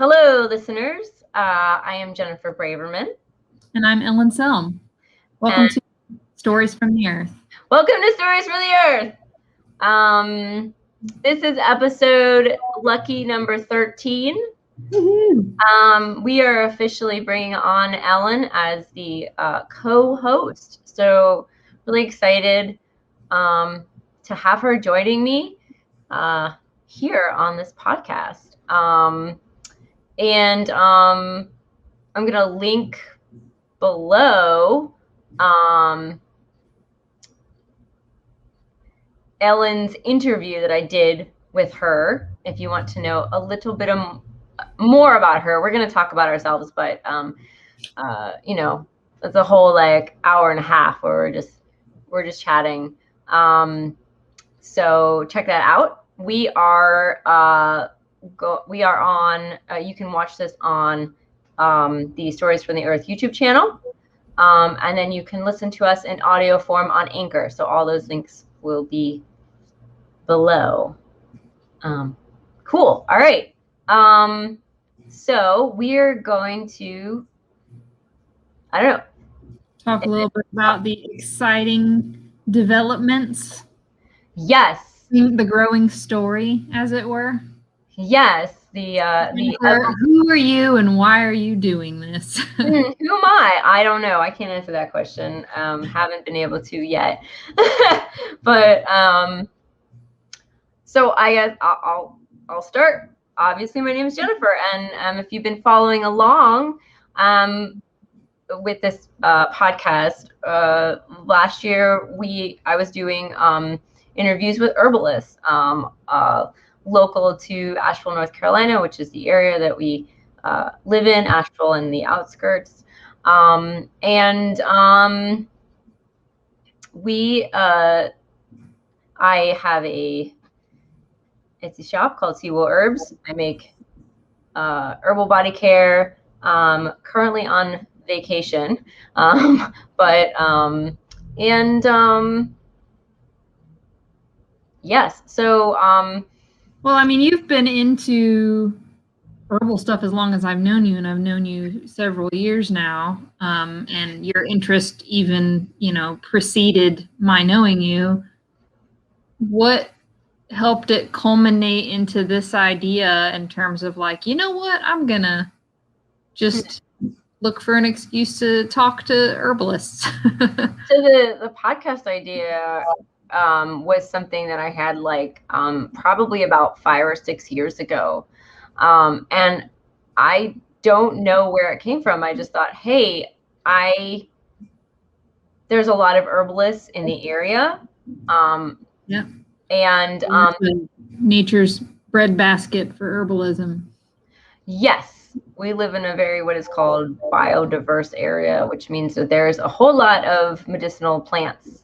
Hello, listeners. I am Jennifer Braverman. And I'm Ellen Selm. Welcome to Stories from the Earth. Welcome to Stories from the Earth. This is episode lucky number 13. We are officially bringing on Ellen as the co-host. So really excited to have her joining me here on this podcast. And I'm going to link below Ellen's interview that I did with her. If you want to know a little bit more about her, we're going to talk about ourselves, but it's a whole like hour and a half where we're just chatting. So check that out. We are on. You can watch this on the Stories from the Earth YouTube channel, and then you can listen to us in audio form on Anchor. So all those links will be below. Cool. All right. So we're going to, talk a little bit about the exciting developments. Yes. The growing story, as it were. Yes. Who are you and why are you doing this? Who am I? I don't know. I can't answer that question. Haven't been able to yet. But so I guess I'll start. Obviously, my name is Jennifer, and if you've been following along with this podcast, last year I was doing interviews with herbalists local to Asheville, North Carolina, which is the area that we live in, Asheville and the outskirts. I have it's a shop called Seawell Herbs. I make herbal body care, currently on vacation, yes. So, well, I mean, you've been into herbal stuff as long as I've known you, and I've known you several years now. And your interest even, preceded my knowing you. What helped it culminate into this idea in terms of like, you know what, I'm gonna just look for an excuse to talk to herbalists? So the podcast idea was something that I had like probably about 5 or 6 years ago. And I don't know where it came from. I just thought, hey, there's a lot of herbalists in the area. Yeah. And nature's breadbasket for herbalism. Yes, we live in a very what is called biodiverse area, which means that there's a whole lot of medicinal plants.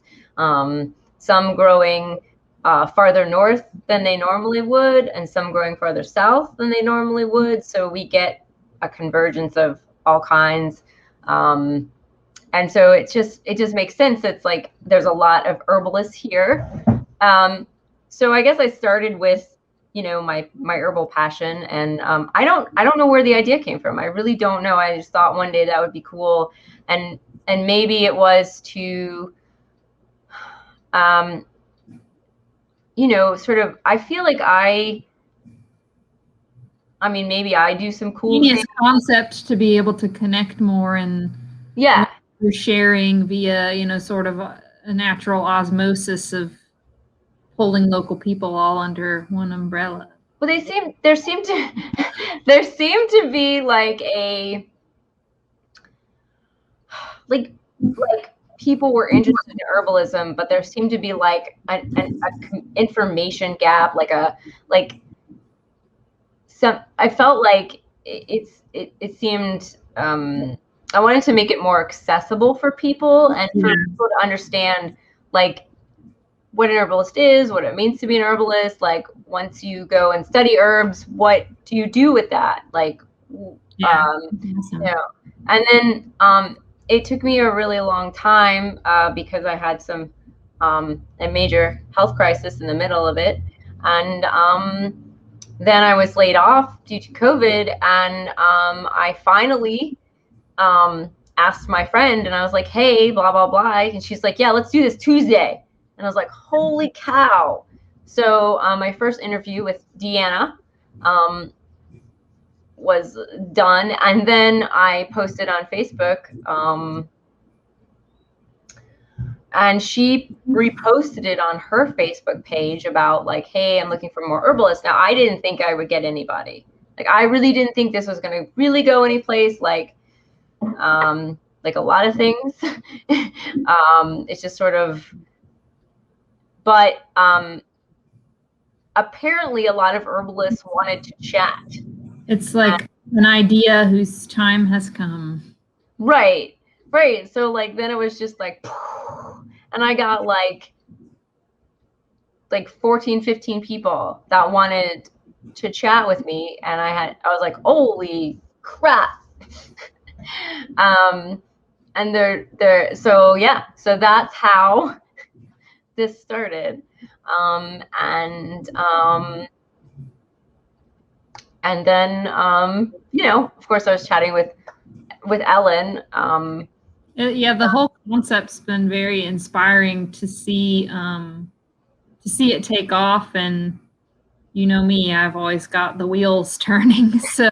Some growing farther north than they normally would, and some growing farther south than they normally would. So we get a convergence of all kinds. And so it just makes sense. It's like there's a lot of herbalists here. So I guess I started with, my herbal passion, and I don't know where the idea came from. I really don't know. I just thought one day that would be cool, and maybe it was to, sort of. I feel like maybe I do some cool things. Concept to be able to connect more and you're sharing via sort of a natural osmosis of pulling local people all under one umbrella. Well, there seemed to be like people were interested in herbalism, but there seemed to be like an information gap, I felt like it seemed I wanted to make it more accessible for people and for people to understand like what an herbalist is, what it means to be an herbalist. Like once you go and study herbs, what do you do with that? Like, awesome. And then it took me a really long time because I had a major health crisis in the middle of it. And then I was laid off due to COVID, and I finally asked my friend, and I was like, hey, blah, blah, blah. And she's like, yeah, let's do this Tuesday. And I was like, holy cow. So my first interview with Deanna was done. And then I posted on Facebook, and she reposted it on her Facebook page about like, hey, I'm looking for more herbalists. Now, I didn't think I would get anybody. Like, I really didn't think this was going to really go anyplace. Like a lot of things. It's just sort of, but apparently a lot of herbalists wanted to chat. It's like an idea whose time has come. Right. So like, then it was just like, and I got like 14, 15 people that wanted to chat with me. And I was like, holy crap. And so that's how this started. And then, of course I was chatting with Ellen. Yeah, the whole concept's been very inspiring to see it take off. And you know me, I've always got the wheels turning. So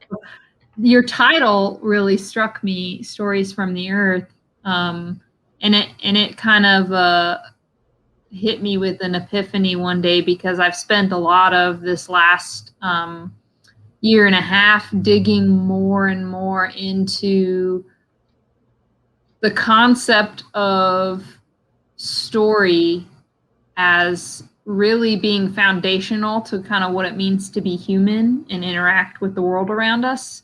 your title really struck me, Stories from the Earth. And it kind of hit me with an epiphany one day, because I've spent a lot of this last year and a half digging more and more into the concept of story as really being foundational to kind of what it means to be human and interact with the world around us.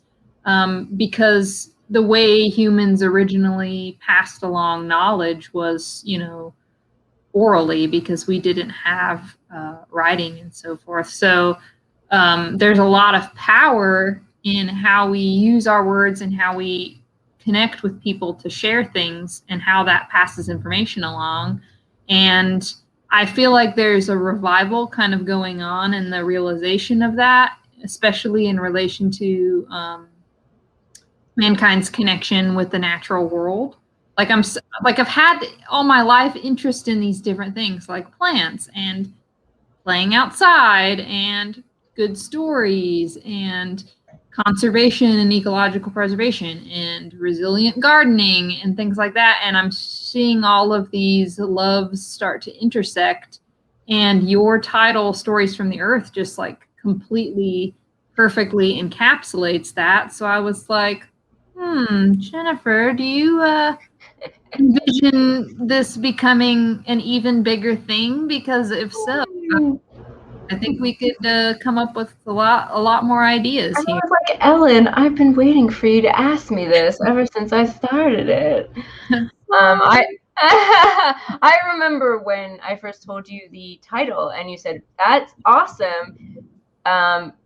Because the way humans originally passed along knowledge was, orally, because we didn't have writing and so forth. So there's a lot of power in how we use our words and how we connect with people to share things, and how that passes information along. And I feel like there's a revival kind of going on in the realization of that, especially in relation to mankind's connection with the natural world. Like I've had all my life interest in these different things, like plants and playing outside and good stories and conservation and ecological preservation and resilient gardening and things like that. And I'm seeing all of these loves start to intersect, and your title, Stories from the Earth, just like completely perfectly encapsulates that. So I was like, Jennifer, do you envision this becoming an even bigger thing? Because if so, I think we could come up with a lot more ideas here. I was like, Ellen, I've been waiting for you to ask me this ever since I started it. I remember when I first told you the title, and you said, that's awesome.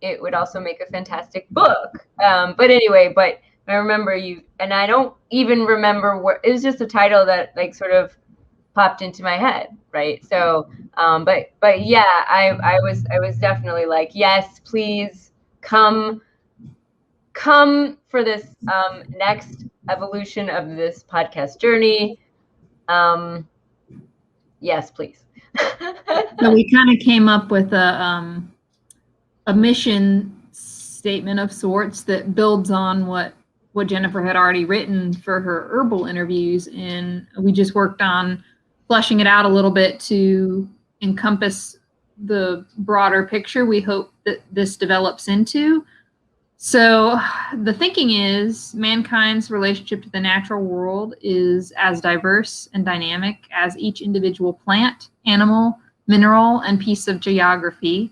It would also make a fantastic book. But anyway, I remember you, and I don't even remember where. It was just a title that like sort of popped into my head, right? So, but yeah, I was definitely like, yes, please come for this next evolution of this podcast journey. Yes, please. So we kind of came up with a mission statement of sorts that builds on what Jennifer had already written for her herbal interviews, and we just worked on fleshing it out a little bit to encompass the broader picture we hope that this develops into. So the thinking is mankind's relationship to the natural world is as diverse and dynamic as each individual plant, animal, mineral, and piece of geography.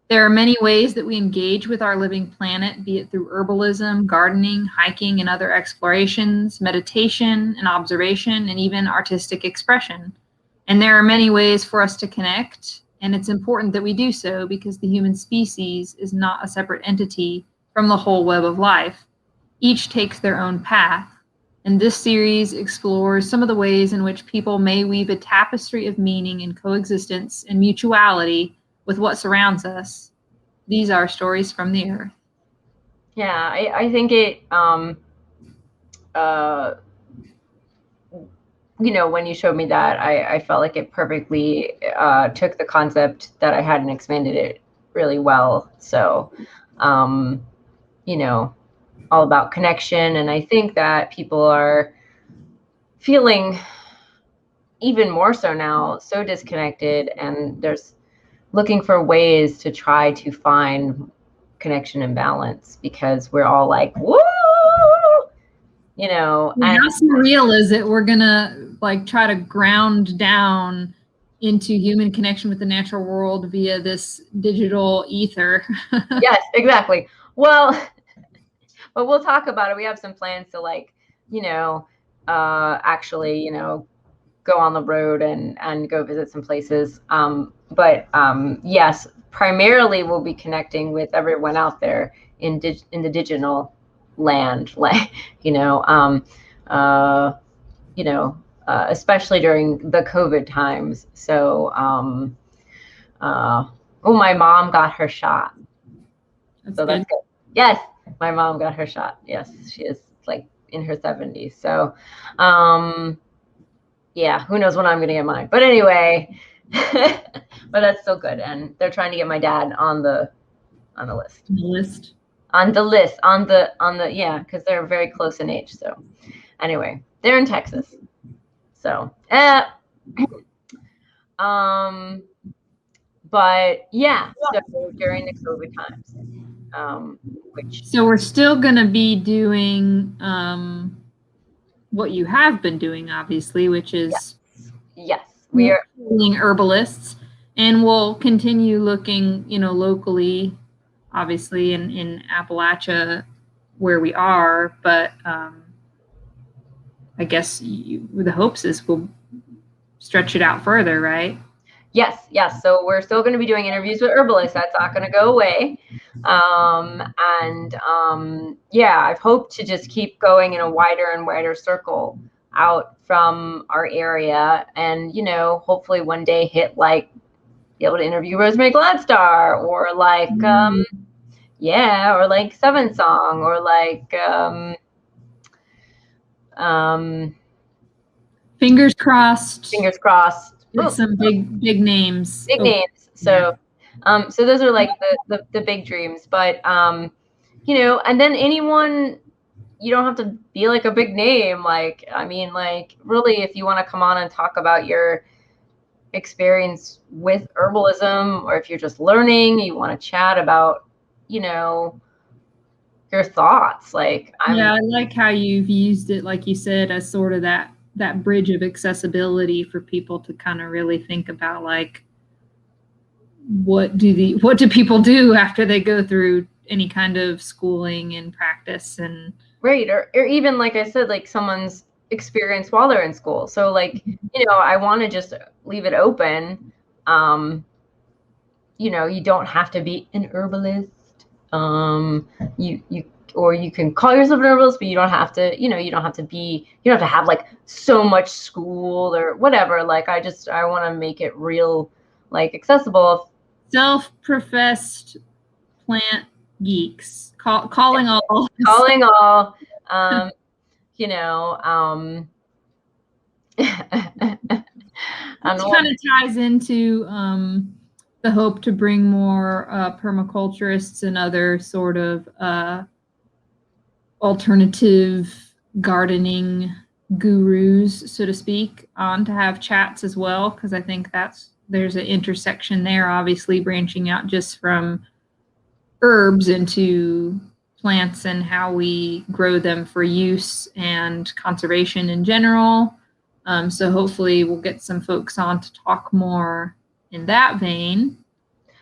There are many ways that we engage with our living planet, be it through herbalism, gardening, hiking, and other explorations, meditation and observation, and even artistic expression. And there are many ways for us to connect, and it's important that we do so because the human species is not a separate entity from the whole web of life. Each takes their own path, and this series explores some of the ways in which people may weave a tapestry of meaning and coexistence and mutuality with what surrounds us. these are stories from the earth. Yeah, I think it, you know, when you showed me that, I felt like it perfectly took the concept that I had and expanded it really well. So, you know, all about connection. And I think that people are feeling even more so now, so disconnected, and there's looking for ways to try to find connection and balance, because we're all like, woo, you know. And how surreal is it? We're gonna like try to ground down into human connection with the natural world via this digital ether. yes, exactly. Well, but we'll talk about it. We have some plans to, like, you know, actually, you know, go on the road and go visit some places. But yes, primarily we'll be connecting with everyone out there in the digital land, like, you know, you know, especially during the COVID times. So, oh, my mom got her shot. That's good. Yes, my mom got her shot. Yes, she is like in her 70s. So, yeah, who knows when I'm going to get mine. But anyway, but that's still good. And they're trying to get my dad on the list. Yeah, because they're very close in age. So anyway, they're in Texas. So, but yeah, so during the COVID times, so we're still going to be doing what you have been doing, obviously, which is yes, we are being herbalists, and we'll continue looking, you know, locally, obviously in Appalachia where we are, but I guess the hopes is we'll stretch it out further, right? Yes. So we're still going to be doing interviews with herbalists. That's not going to go away. Yeah, I've hoped to just keep going in a wider and wider circle out from our area, and, you know, hopefully one day hit, like, be able to interview Rosemary Gladstar, or like, yeah, or like Seven Song, or like, fingers crossed. Ooh, some big names. Big names. So, so those are like the big dreams. But you know, and then anyone, you don't have to be like a big name. Like, I mean, like, really, if you want to come on and talk about your experience with herbalism, or if you're just learning, you want to chat about, you know, your thoughts. Like, yeah, I like how you've used it, like you said, as sort of that bridge of accessibility for people to kind of really think about, like, what do people do after they go through any kind of schooling and practice, and right, or even, like I said, like someone's experience while they're in school. So, like, you know, I want to just leave it open. You know, you don't have to be an herbalist. Or you can call yourself an herbalist, but you don't have to, you know, you don't have to have like so much school or whatever. Like, I want to make it real, like, accessible. Self-professed plant geeks, calling all. You know, Which kind of ties into the hope to bring more permaculturists and other sort of alternative gardening gurus, so to speak, on to have chats as well, because I think there's an intersection there, obviously branching out just from herbs into plants and how we grow them for use and conservation in general. So hopefully we'll get some folks on to talk more in that vein,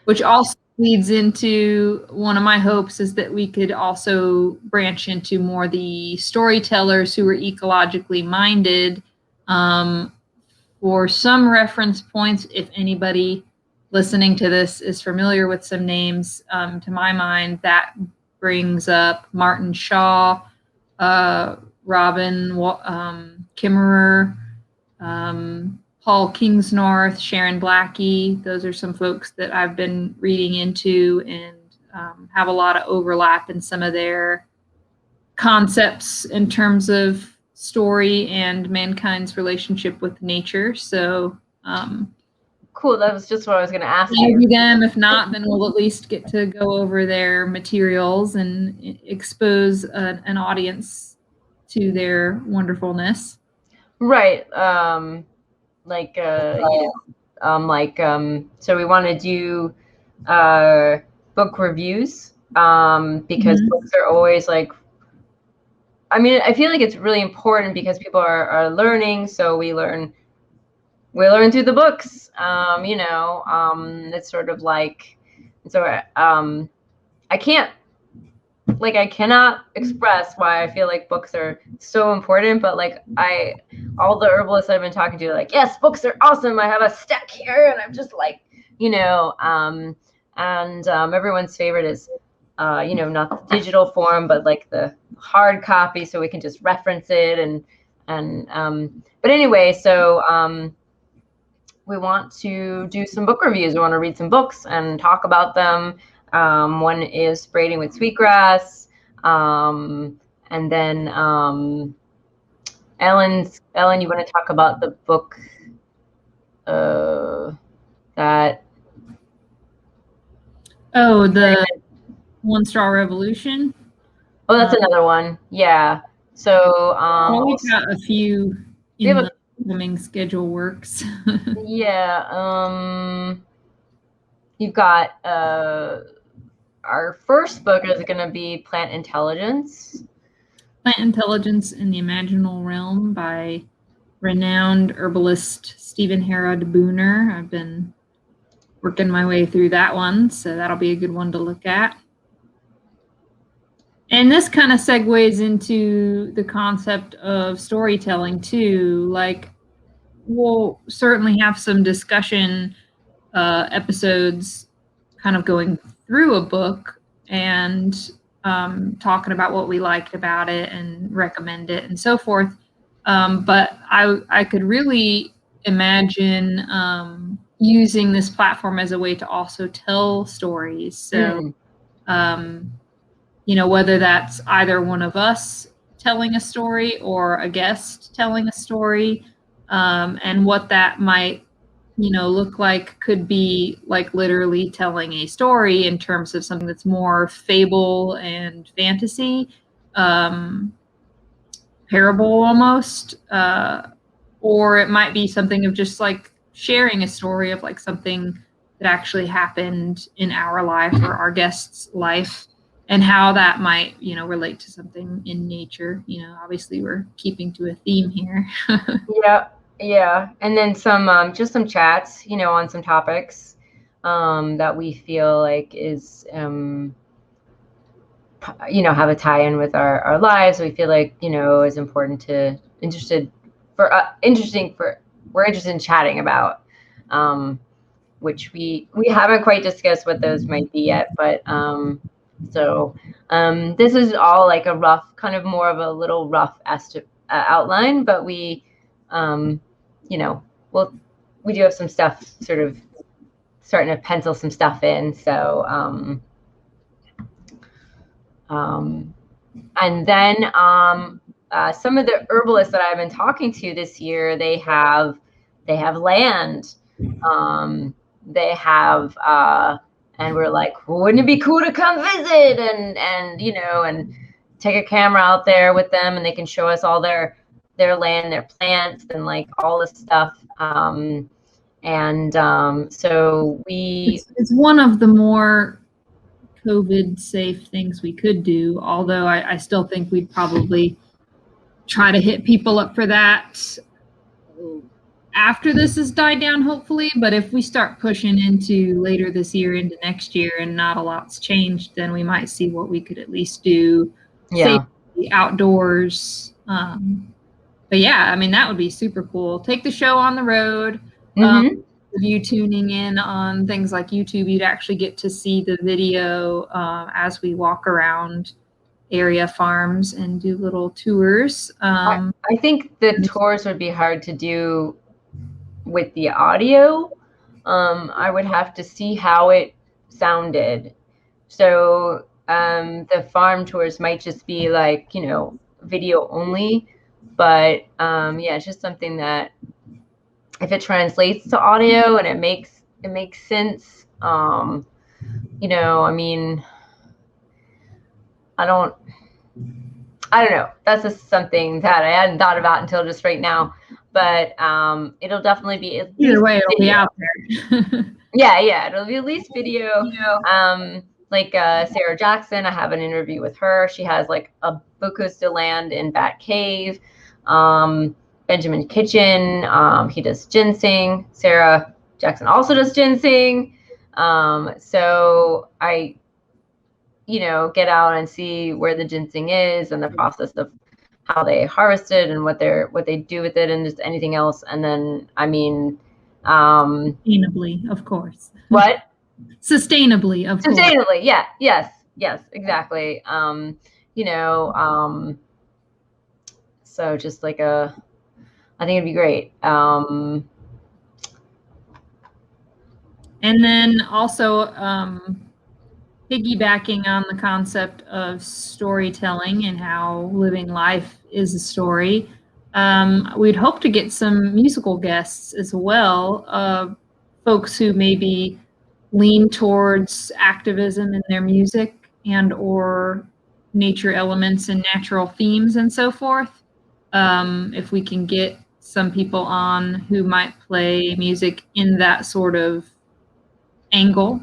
which also leads into one of my hopes is that we could also branch into more the storytellers who are ecologically minded. For some reference points, if anybody listening to this is familiar with some names, to my mind, that brings up Martin Shaw, Robin Kimmerer, Paul Kingsnorth, Sharon Blackie. Those are some folks that I've been reading into and have a lot of overlap in some of their concepts in terms of story and mankind's relationship with nature. So cool. That was just what I was going to ask you. Maybe them. If not, then we'll at least get to go over their materials and expose an audience to their wonderfulness. Right. So we want to do book reviews because books are always like, I mean, I feel like it's really important because people are learning, so we learn through the books. It's sort of like, so I cannot express why I feel like books are so important, but like all the herbalists I've been talking to are like, yes, books are awesome. I have a stack here, and I'm just like, everyone's favorite is, not the digital form, but like the hard copy, so we can just reference it but anyway, so we want to do some book reviews. We want to read some books and talk about them. One is Braiding with Sweetgrass. And then Ellen, you want to talk about the book that... Oh, the One Straw Revolution? Oh, that's another one. Yeah. So we've got a few in the upcoming schedule works. Yeah. You've got our first book is going to be Plant Intelligence. Plant Intelligence in the Imaginal Realm by renowned herbalist Stephen Herod Booner. I've been working my way through that one, so that'll be a good one to look at. And this kind of segues into the concept of storytelling too. Like, we'll certainly have some discussion episodes kind of going through a book and talking about what we liked about it and recommend it and so forth. But I could really imagine using this platform as a way to also tell stories. So, whether that's either one of us telling a story or a guest telling a story, and what that might, look like could be like literally telling a story in terms of something that's more fable and fantasy, parable almost, or it might be something of just like sharing a story of like something that actually happened in our life or our guest's life, and how that might, relate to something in nature. Obviously we're keeping to a theme here. Yeah. And then some, just some chats, on some topics that we feel like is, have a tie-in with our lives. We feel like, is important we're interested in chatting about, which we haven't quite discussed what those might be yet, but this is all like a rough, kind of more of a little rough outline, but we we do have some stuff sort of starting to pencil some stuff in. So and then some of the herbalists that I've been talking to this year, they have land, they have and we're like, wouldn't it be cool to come visit and take a camera out there with them, and they can show us all their land, their plants, and like all this stuff. So it's one of the more COVID safe things we could do, although I still think we'd probably try to hit people up for that after this has died down, hopefully. But if we start pushing into later this year into next year and not a lot's changed, then we might see what we could at least do safely outdoors. But yeah, I mean, that would be super cool. Take the show on the road. If you tuning in on things like YouTube, you'd actually get to see the video as we walk around area farms and do little tours. I think the tours would be hard to do with the audio. I would have to see how it sounded. So the farm tours might just be like, video only, but yeah, it's just something that if it translates to audio and it makes sense, I mean, I don't know. That's just something that I hadn't thought about until just right now. But it'll definitely be at Either least way, it'll be video. out there. Yeah, it'll be at least video. Like Sarah Jackson, I have an interview with her. She has like a bookhost of land in Bat Cave. Benjamin Kitchen, he does ginseng. Sarah Jackson also does ginseng. So I, get out and see where the ginseng is and the process of how they harvest it and what they do with it and just anything else. And then, I mean, sustainably, of course. What? Sustainably, of course. Sustainably, yeah, yes, exactly. So just like I think it'd be great. And then also piggybacking on the concept of storytelling and how living life is a story, we'd hope to get some musical guests as well, folks who maybe lean towards activism in their music and or nature elements and natural themes and so forth. If we can get some people on who might play music in that sort of angle,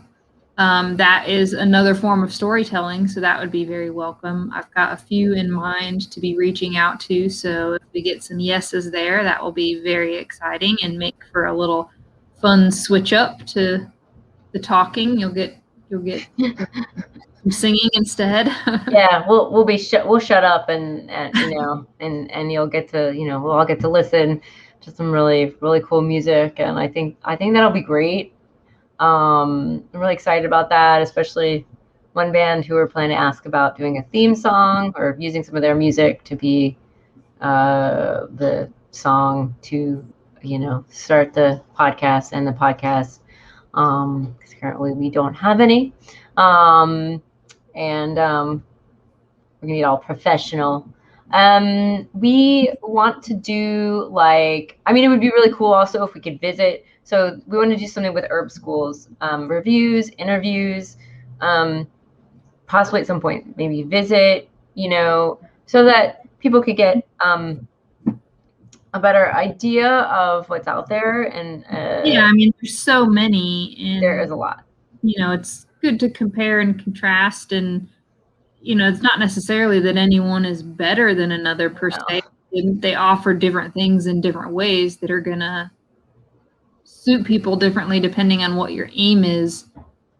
that is another form of storytelling, so that would be very welcome. I've got a few in mind to be reaching out to, so if we get some yeses there, that will be very exciting and make for a little fun switch up to the talking. You'll get some singing instead. Yeah, we'll shut up and and you'll get to we'll all get to listen to some really cool music, and I think that'll be great. I'm really excited about that, especially one band who are planning to ask about doing a theme song or using some of their music to be the song to start the podcast and the podcast, because currently we don't have any, and we're gonna be all professional. We want to do it would be really cool also if we could visit. So we want to do something with herb schools, reviews, interviews, possibly at some point maybe visit, so that people could get a better idea of what's out there. And yeah, I mean, there's so many, and there is a lot. It's good to compare and contrast, and it's not necessarily that anyone is better than another per se. They offer different things in different ways that are gonna suit people differently depending on what your aim is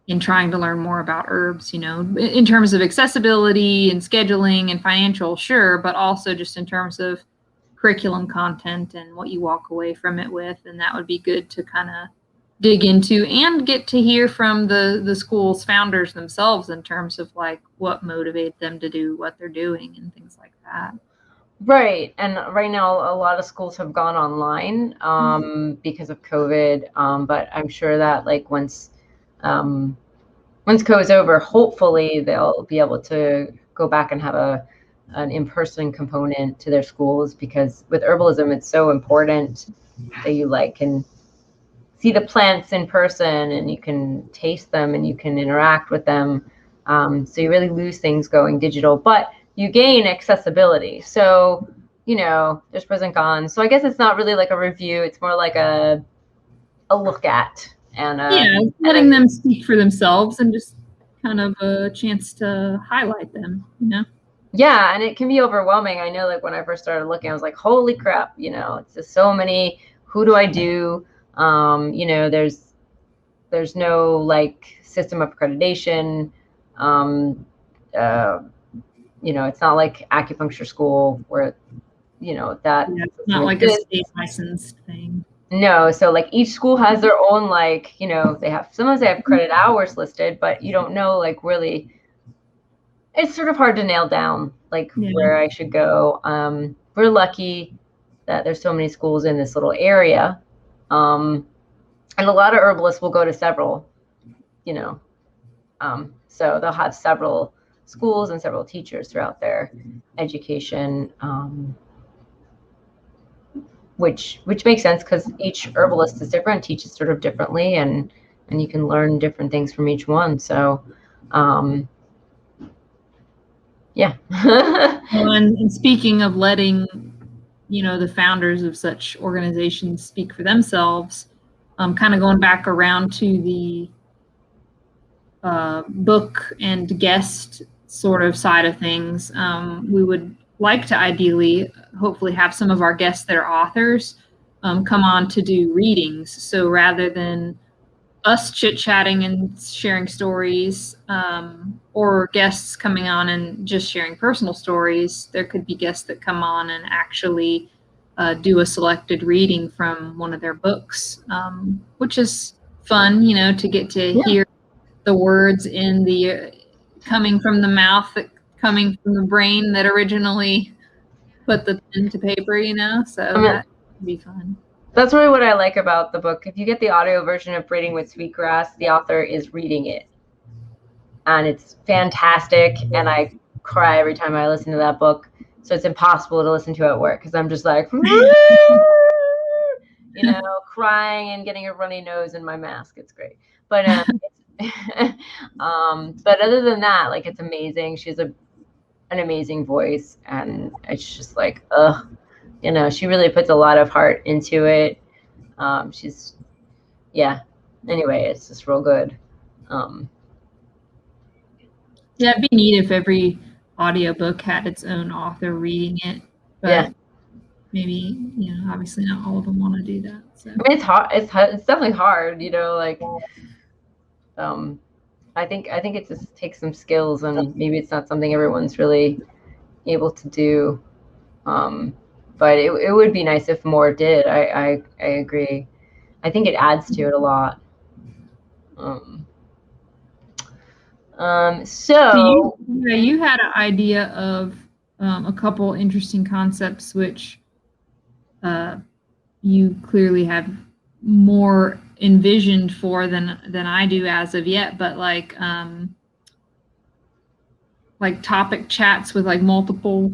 in trying to learn more about herbs, in terms of accessibility and scheduling and financial, sure, but also just in terms of curriculum content and what you walk away from it with. And that would be good to kind of dig into and get to hear from the school's founders themselves in terms of like what motivated them to do what they're doing and things like that. Right. And right now, a lot of schools have gone online because of COVID. But I'm sure that once COVID's over, hopefully they'll be able to go back and have an in-person component to their schools, because with herbalism, it's so important that you can see the plants in person and you can taste them and you can interact with them. So you really lose things going digital, but you gain accessibility. So, there's pros and cons. So I guess it's not really like a review. It's more like a look at and letting them speak for themselves and just kind of a chance to highlight them, Yeah, and it can be overwhelming. I know, when I first started looking, I was like, holy crap, it's just so many. Who do I do? There's no system of accreditation. It's not like acupuncture school where, that. Yeah, it's not like a state licensed thing. No, so each school has their own sometimes they have credit hours listed, but you don't know really. It's sort of hard to nail down where I should go. We're lucky that there's so many schools in this little area, and a lot of herbalists will go to several. So they'll have several schools and several teachers throughout their education, which makes sense because each herbalist is different, teaches sort of differently, and you can learn different things from each one. So, yeah. Well, and speaking of letting, the founders of such organizations speak for themselves, kind of going back around to the book and guest sort of side of things, we would like to ideally, hopefully, have some of our guests that are authors come on to do readings. So rather than us chit-chatting and sharing stories, or guests coming on and just sharing personal stories, there could be guests that come on and actually do a selected reading from one of their books, which is fun, to get to hear the words in the coming from the mouth, coming from the brain that originally put the pen to paper, so that would be fun. That's really what I like about the book. If you get the audio version of Braiding with Sweetgrass, the author is reading it. And it's fantastic. And I cry every time I listen to that book. So it's impossible to listen to at work because I'm just like, crying and getting a runny nose in my mask. It's great. But but other than that, like, it's amazing. She's an amazing voice. And it's just like, she really puts a lot of heart into it. Anyway, it's just real good. Yeah, it'd be neat if every audiobook had its own author reading it. But maybe, obviously not all of them want to do that. So. I mean, it's hard. It's definitely hard, I think it just takes some skills, and maybe it's not something everyone's really able to do. But it would be nice if more did. I agree. I think it adds to it a lot. So you had an idea of a couple interesting concepts, which you clearly have more envisioned for than I do as of yet. But like topic chats with like multiple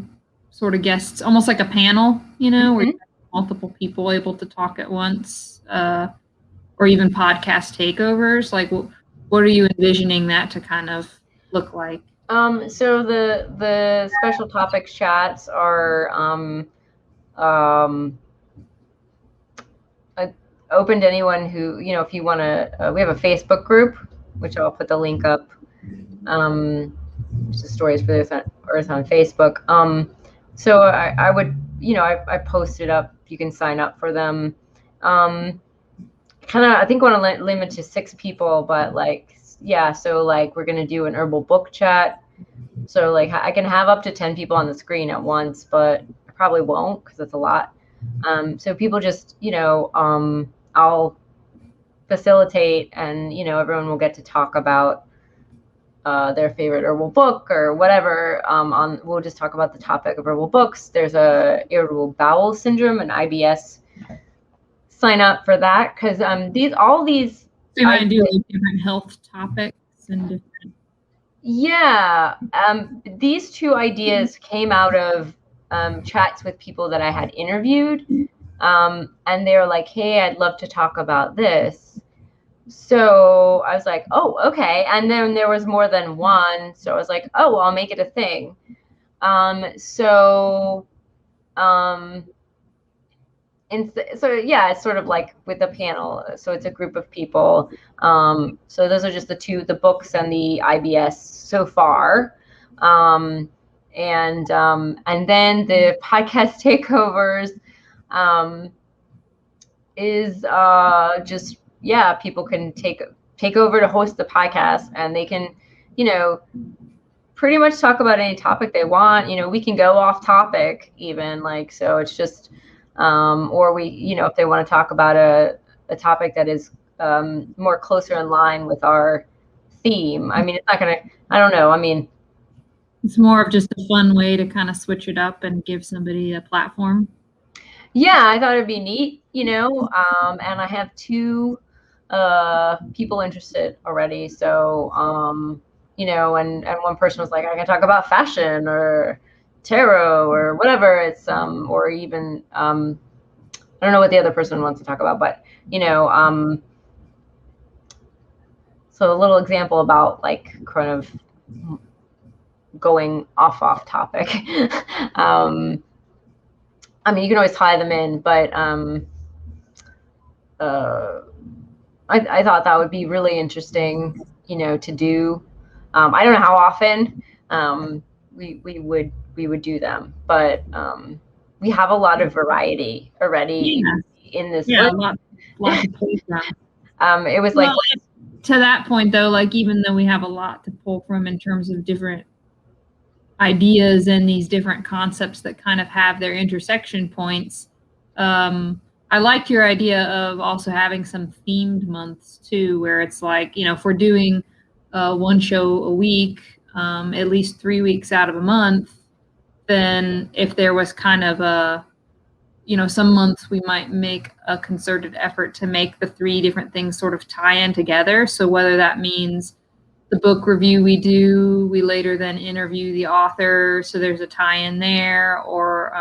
sort of guests, almost like a panel, where you have multiple people able to talk at once, or even podcast takeovers. Like, what are you envisioning that to kind of look like? So the special topics chats are open to anyone who, if you want to. We have a Facebook group, which I'll put the link up. Just stories for the Earth on Facebook. So I would, I posted up. You can sign up for them. Kind of, I think, want to limit to 6 people, but so we're going to do an herbal book chat. So I can have up to 10 people on the screen at once, but I probably won't because it's a lot. So people just, I'll facilitate, and, everyone will get to talk about their favorite herbal book or whatever. We'll just talk about the topic of herbal books. There's a irritable bowel syndrome and IBS. Sign up for that because all these. So you want to do different health topics and different. Yeah, these 2 ideas came out of chats with people that I had interviewed, and they were like, "Hey, I'd love to talk about this." So I was like, "Oh, okay." And then there was more than one, so I was like, "Oh, well, I'll make it a thing." And so it's sort of like with a panel. So it's a group of people. So those are just the books and the IBS so far. And then the podcast takeovers is just, people can take over to host the podcast, and they can, pretty much talk about any topic they want. We can go off topic even, so it's just, or we, if they want to talk about a topic that is more closer in line with our theme. I mean, it's not going to, I don't know. I mean, it's more of just a fun way to kind of switch it up and give somebody a platform. Yeah, I thought it'd be neat, and I have 2 people interested already. So and one person was like, I can talk about fashion or tarot or whatever. It's or even I don't know what the other person wants to talk about, but so a little example about like kind of going off topic. I mean, you can always tie them in, but I thought that would be really interesting, to do. I don't know how often we would do them, but we have a lot of variety already in this list. Lot to pull from. It was like, to that point though, like even though we have a lot to pull from in terms of different ideas and these different concepts that kind of have their intersection points, I like your idea of also having some themed months too, where it's like, if we're doing one show a week, at least 3 weeks out of a month, then if there was kind of a, some months we might make a concerted effort to make the 3 different things sort of tie in together. So whether that means the book review we do, we later then interview the author, so there's a tie-in there, or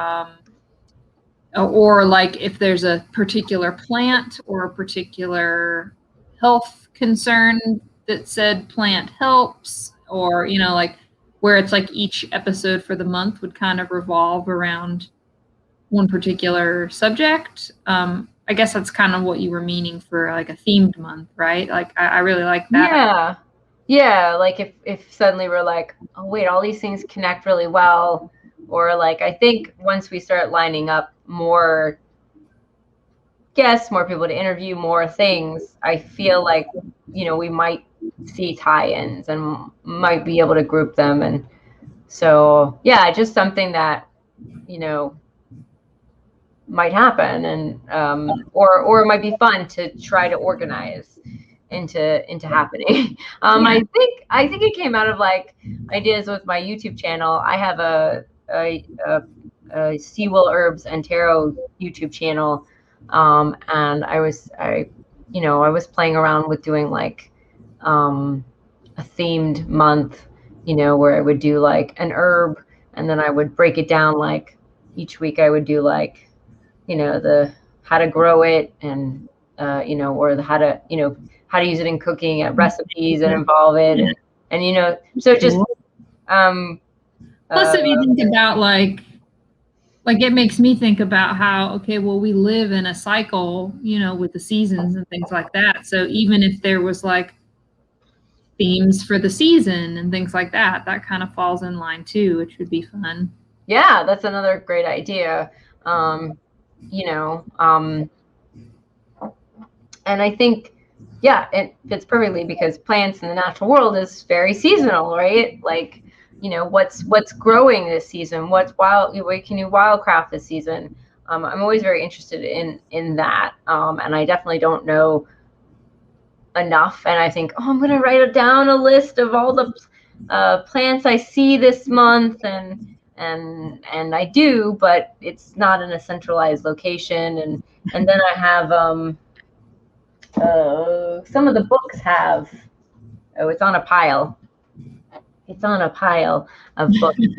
like if there's a particular plant or a particular health concern that said plant helps, or like where it's like each episode for the month would kind of revolve around one particular subject. I guess that's kind of what you were meaning for like a themed month, right? Like I really like that. Yeah, like if suddenly we're like, oh wait, all these things connect really well, or like I think once we start lining up more guests, more people to interview, more things, I feel like we might see tie-ins and might be able to group them. And so yeah, just something that might happen, and or it might be fun to try to organize into happening. I think it came out of like ideas with my YouTube channel. I have a Seawell Herbs and Tarot YouTube channel, and I was playing around with doing like a themed month, where I would do like an herb, and then I would break it down. Like each week I would do like the how to grow it, and or the how to use it in cooking, recipes and involve it, and so just plus if you think about like it makes me think about how, okay, well, we live in a cycle, with the seasons and things like that. So even if there was like themes for the season and things like that, that kind of falls in line too, which would be fun. Yeah, that's another great idea. And I think, yeah, it fits perfectly because plants in the natural world is very seasonal, right? Like, what's growing this season? What can you wildcraft this season? I'm always very interested in that, and I definitely don't know enough. And I think, I'm going to write down a list of all the plants I see this month, and I do, but it's not in a centralized location. And then I have some of the books have. Oh, it's on a pile. It's on a pile of books. You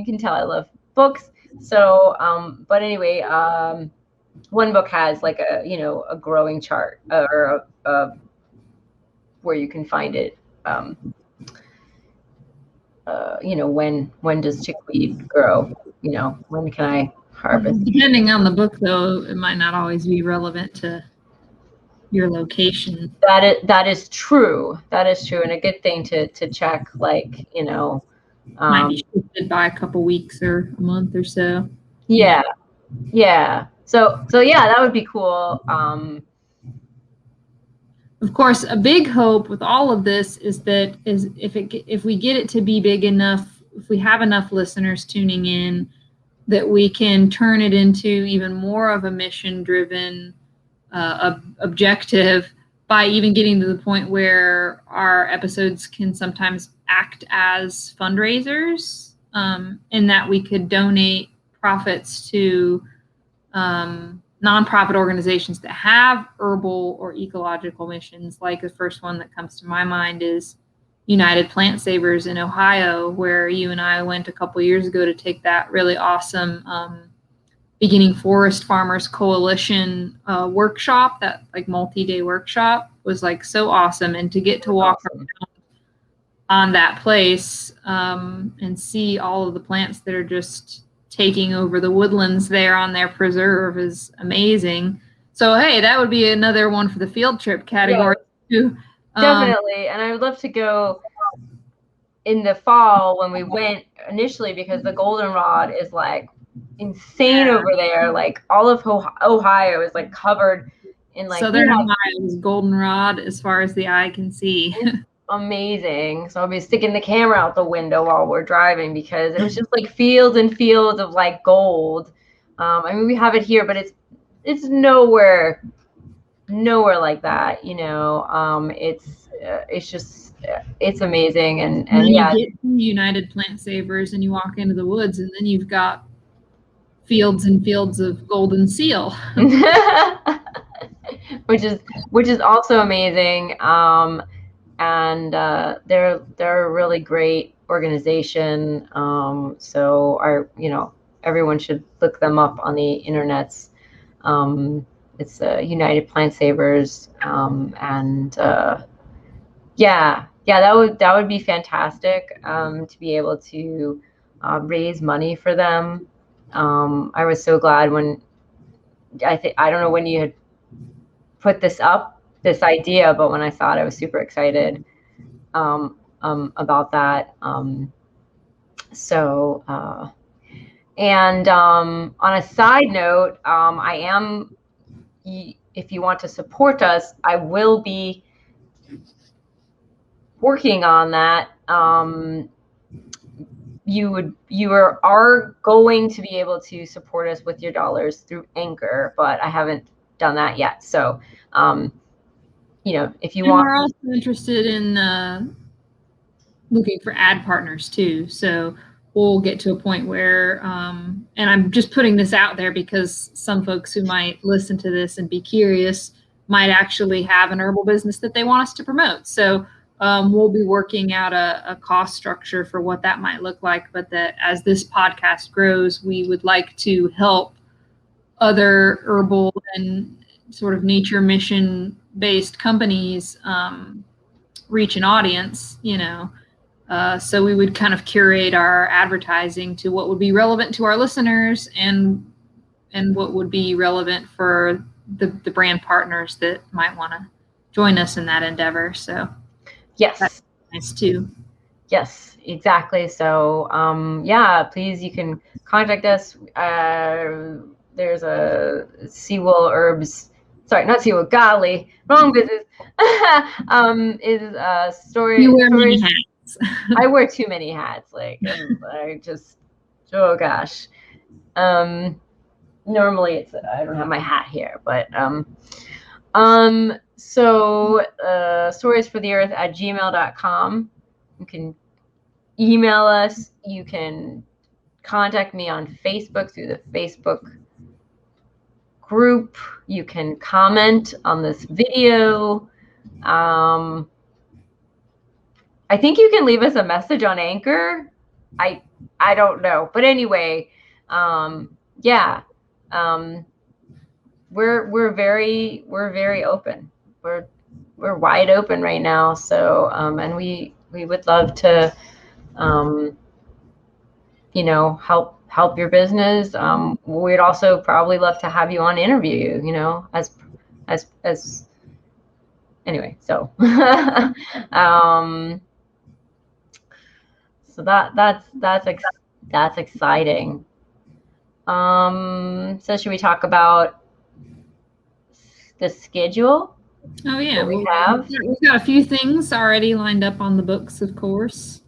can tell I love books. So, but anyway, one book has like a growing chart, or where you can find it. When does chickweed grow? When can I harvest? Depending on the book, though, it might not always be relevant to your location. That is true. That is true, and a good thing to check. Like might be shifted by a couple weeks or a month or so. Yeah. So yeah, that would be cool. Of course, a big hope with all of this is that if we get it to be big enough, if we have enough listeners tuning in, that we can turn it into even more of a mission-driven objective, by even getting to the point where our episodes can sometimes act as fundraisers, in that we could donate profits to nonprofit organizations that have herbal or ecological missions. Like the first one that comes to my mind is United Plant Savers in Ohio, where you and I went a couple years ago to take that really awesome Beginning Forest Farmers Coalition workshop. That like multi-day workshop was like so awesome, and to get to walk around on that place and see all of the plants that are just taking over the woodlands there on their preserve is amazing. So hey, that would be another one for the field trip category too. Definitely. And I would love to go in the fall when we went initially, because the goldenrod is like insane over there. Like all of Ohio is like covered in like Southern Ohio's goldenrod as far as the eye can see. Amazing. So I'll be sticking the camera out the window while we're driving, because it was just like fields and fields of like gold. I mean, we have it here, but it's nowhere like that, you know. It's just it's amazing. And yeah, you get to United Plant Savers and you walk into the woods, and then you've got fields and fields of golden seal. which is also amazing. And they're a really great organization. So everyone should look them up on the internets. It's United Plant Savers, and yeah, that would be fantastic to be able to raise money for them. I was so glad when I don't know when you had put this idea, but when I saw it, I was super excited about that. And on a side note, if you want to support us, I will be working on that. You are going to be able to support us with your dollars through Anchor, but I haven't done that yet. So, if you want, we're also interested in looking for ad partners too. So we'll get to a point where, and I'm just putting this out there because some folks who might listen to this and be curious might actually have an herbal business that they want us to promote. So we'll be working out a cost structure for what that might look like. But that as this podcast grows, we would like to help other herbal and sort of nature mission based companies reach an audience, so we would kind of curate our advertising to what would be relevant to our listeners and what would be relevant for the brand partners that might want to join us in that endeavor. So yes, that's nice too. Yes, exactly. So please, you can contact us. There's a Seawell Herbs. Sorry, not Seawell. Golly, wrong business. Is story. You wear many hats. I wear too many hats. Like I just, oh gosh. Normally I don't have my hat here, but so storiesfortheearth@gmail.com. You can email us. You can contact me on Facebook through the Facebook group. You can comment on this video. I think you can leave us a message on Anchor. I don't know, but anyway, we're very open. We're wide open right now. So and we would love to help your business. We'd also probably love to have you on interview, as anyway, so so that's exciting. So should we talk about the schedule? Oh yeah, we've got a few things already lined up on the books, of course.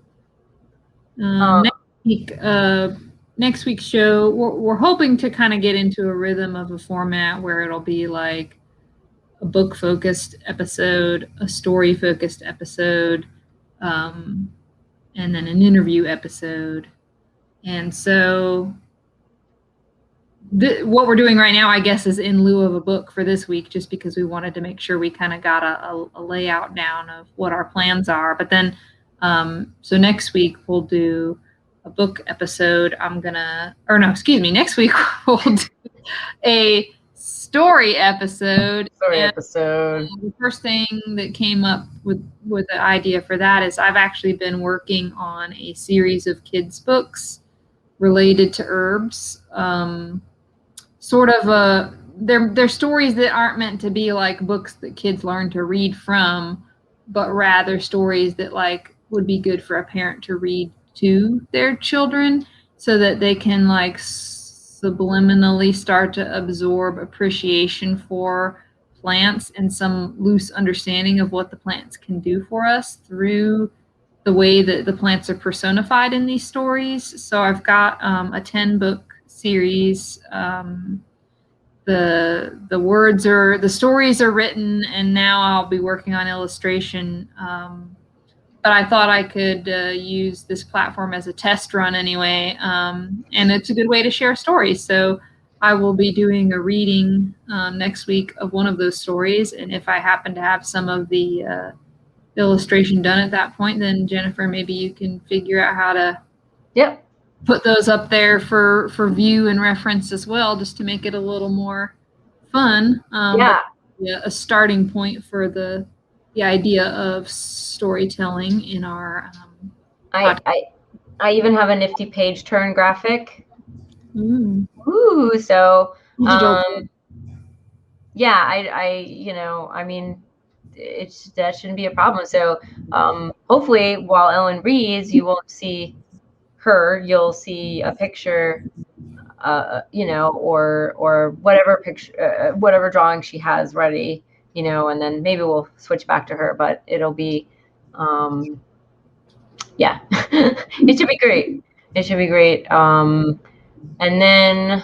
Next week's show, we're hoping to kind of get into a rhythm of a format where it'll be like a book-focused episode, a story-focused episode, and then an interview episode. And so what we're doing right now, I guess, is in lieu of a book for this week, just because we wanted to make sure we kind of got a layout down of what our plans are. But then, so next week we'll do a book episode. Next week we'll do a story episode. The first thing that came up with the idea for that is I've actually been working on a series of kids books related to herbs. They're stories that aren't meant to be like books that kids learn to read from, but rather stories that like would be good for a parent to read to their children, so that they can like subliminally start to absorb appreciation for plants and some loose understanding of what the plants can do for us through the way that the plants are personified in these stories. So I've got a 10-book series. The stories are written, and now I'll be working on illustration. But I thought I could use this platform as a test run anyway, and it's a good way to share stories. So I will be doing a reading next week of one of those stories, and if I happen to have some of the illustration done at that point, then Jennifer, maybe you can figure out how to put those up there for view and reference as well, just to make it a little more fun. A starting point for the idea of storytelling in our I even have a nifty page turn graphic. So that shouldn't be a problem. So hopefully while Ellen reads, you won't see her, you'll see a picture, or whatever picture, whatever drawing she has ready, and then maybe we'll switch back to her, but it'll be, it should be great. It should be great. And then,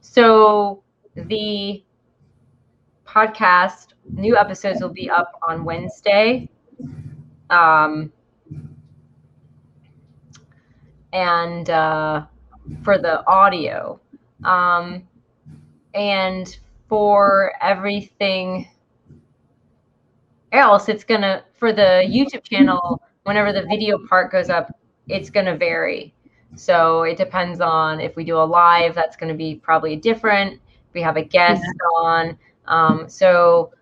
so the podcast, new episodes will be up on Wednesday. And for the audio, and for everything else, it's gonna, for the YouTube channel, whenever the video part goes up, it's gonna vary. So it depends on if we do a live, that's gonna be probably different. If we have a guest on. So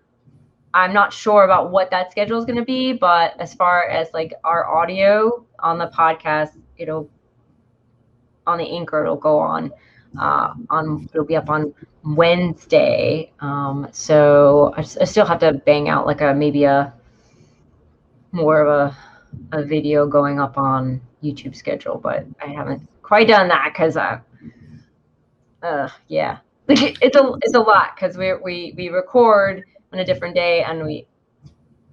I'm not sure about what that schedule is going to be, but as far as like our audio on the podcast, on the Anchor, it'll go on, it'll be up on Wednesday. So I still have to bang out like maybe more of a video going up on YouTube schedule, but I haven't quite done that because it's a lot, because we record on a different day and we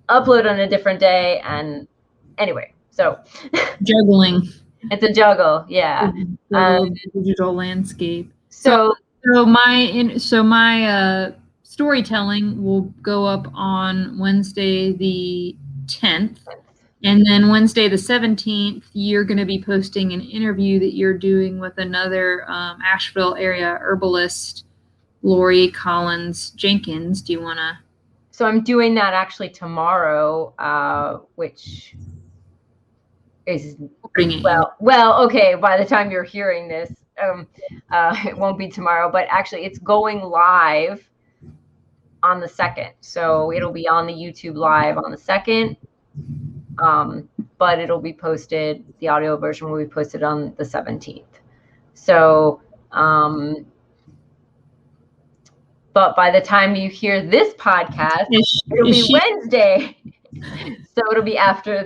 upload on a different day, and anyway, so juggling. It's a juggle, yeah. Digital landscape. So my storytelling will go up on Wednesday the 10th, and then Wednesday the 17th, you're going to be posting an interview that you're doing with another Asheville area herbalist, Lori Collins Jenkins. Do you want to? So I'm doing that actually tomorrow, which is okay. By the time you're hearing this, it won't be tomorrow, but actually it's going live on the 2nd. So it'll be on the YouTube live on the 2nd. But it'll be posted, the audio version will be posted on the 17th. So, but by the time you hear this podcast, it'll be Wednesday. So it'll be after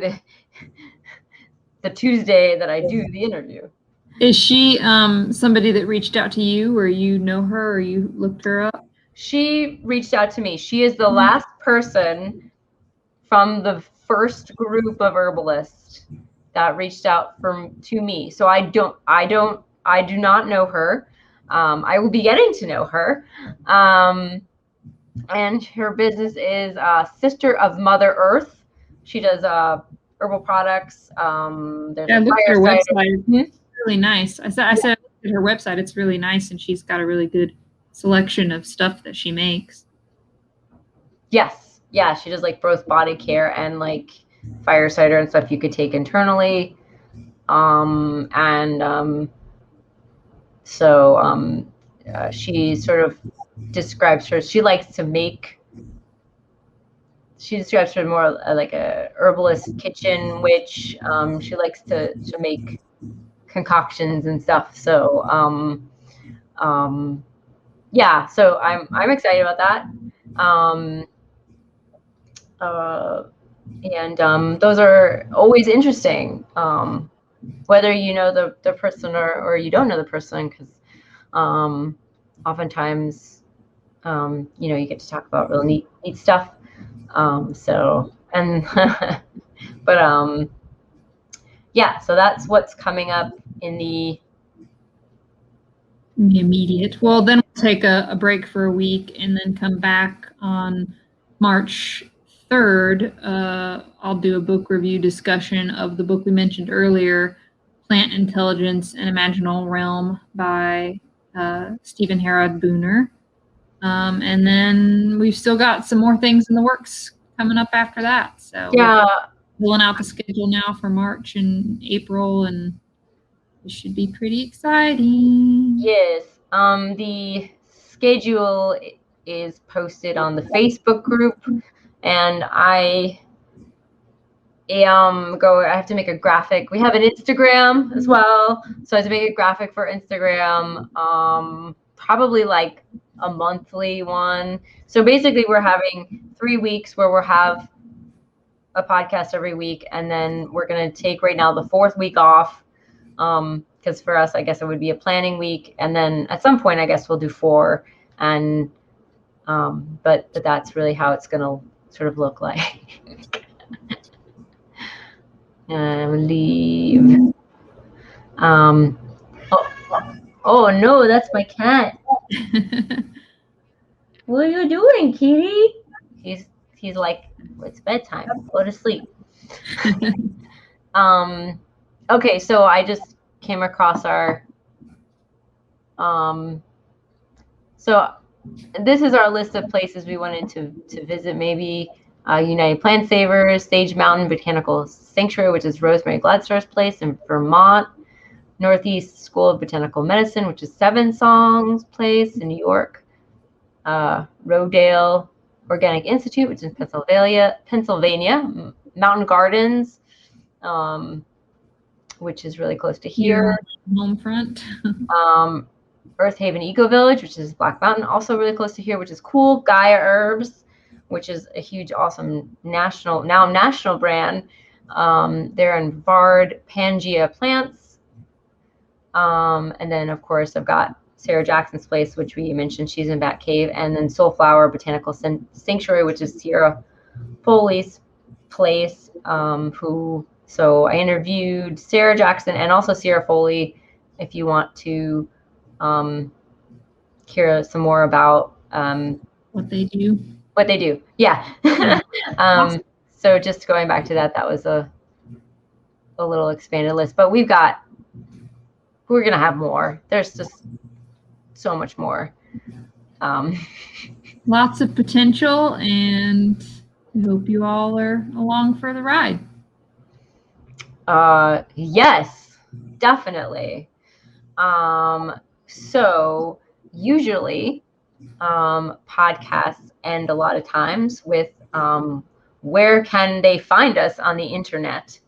the Tuesday that I do the interview. Is she somebody that reached out to you, or you know her, or you looked her up? She reached out to me. She is the last person from the first group of herbalists that reached out to me. So I do not know her. I will be getting to know her. And her business is Sister of Mother Earth. She does herbal products. There's I looked at her website. It's really nice. I said at her website. It's really nice, and she's got a really good selection of stuff that she makes. Yes. Yeah, she does like both body care and like fire cider and stuff you could take internally. She sort of describes her, she describes her more like a herbalist kitchen witch. She likes to make concoctions and stuff. So yeah, so I'm excited about that. And those are always interesting, whether you know the person or you don't know the person, because oftentimes you get to talk about really neat stuff. Yeah, so that's what's coming up in the immediate. Well, then we'll take a break for a week and then come back on March 3rd. I'll do a book review discussion of the book we mentioned earlier, Plant Intelligence and Imaginal Realm by Stephen Herod Booner. And then we've still got some more things in the works coming up after that. So yeah, filling out the schedule now for March and April, and it should be pretty exciting. Yes. The schedule is posted on the Facebook group, and I have to make a graphic. We have an Instagram as well, so I have to make a graphic for Instagram, probably like a monthly one. So basically we're having 3 weeks where we'll have a podcast every week, and then we're going to take right now the 4th week off, because for us, I guess it would be a planning week, and then at some point I guess we'll do 4, and but that's really how it's going to sort of look like. Leave. Oh no, that's my cat. What are you doing, kitty? He's like, it's bedtime. Go to sleep. Okay, so I just came across our so this is our list of places we wanted to visit. Maybe United Plant Savers, Sage Mountain Botanical Sanctuary, which is Rosemary Gladstar's place in Vermont. Northeast School of Botanical Medicine, which is Seven Songs Place in New York. Rodale Organic Institute, which is Pennsylvania. Mountain Gardens, which is really close to here. Home front. Earth Haven Eco Village, which is Black Mountain, also really close to here, which is cool. Gaia Herbs, which is a huge, awesome national brand. They're in Vard, Pangea Plants. And then, of course, I've got Sarah Jackson's place, which we mentioned. She's in Bat Cave. And then Soulflower Botanical Sanctuary, which is Sierra Foley's place. So I interviewed Sarah Jackson and also Sierra Foley, if you want to hear some more about what they do. Yeah. So just going back to that was a little expanded list, but we're going to have more. There's just so much more. Lots of potential, and I hope you all are along for the ride. Yes, definitely. So usually podcasts end a lot of times with where can they find us on the internet?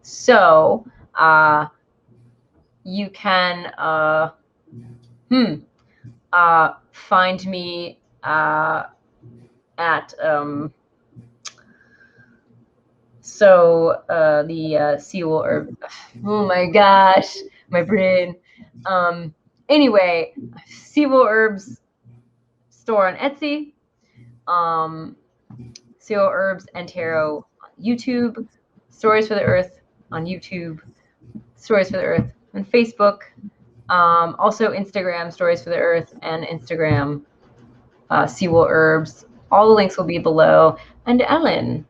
So you can find me at the Sewell Herb. Oh my gosh, my brain. Anyway, Sewell Herbs store on Etsy. Sewell Herbs and Tarot on YouTube. Stories for the Earth on YouTube. Stories for the Earth on Facebook. Also Instagram, Stories for the Earth, and Instagram, Sewell Herbs. All the links will be below. And Ellen,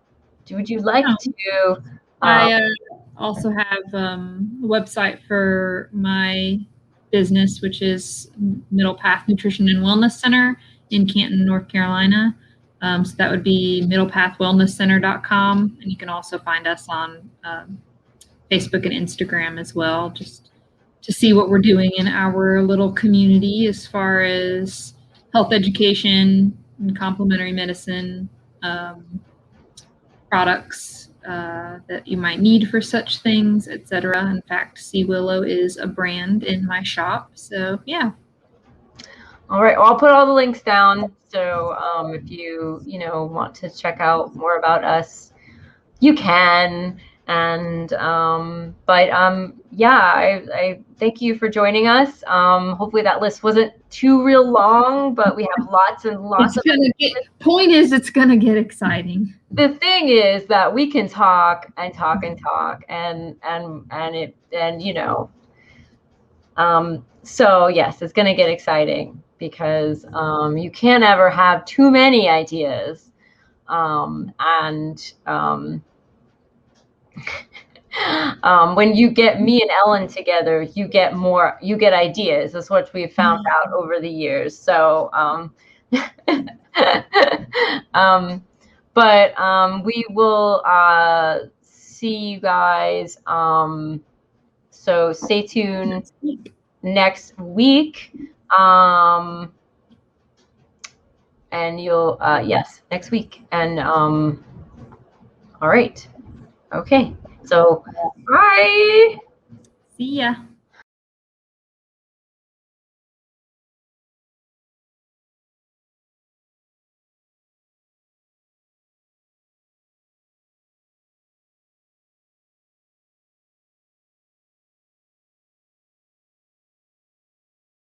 would you like to? also have a website for my business, which is Middle Path Nutrition and Wellness Center in Canton, North Carolina. So that would be middlepathwellnesscenter.com. And you can also find us on Facebook and Instagram as well, just to see what we're doing in our little community as far as health education and complementary medicine products that you might need for such things, etc. In fact, Sea Willow is a brand in my shop. So yeah. All right, well, I'll put all the links down. So if you want to check out more about us, you can. And yeah, I thank you for joining us. Hopefully that list wasn't too real long, but we have lots and lots point is, it's gonna get exciting. The thing is that we can talk and talk and talk so yes, it's gonna get exciting because you can't ever have too many ideas. When you get me and Ellen together, you get ideas. That's what we've found out over the years. So, we will see you guys. So stay tuned next week. And you'll, yes, next week. And, all right. Okay. So, bye. See ya.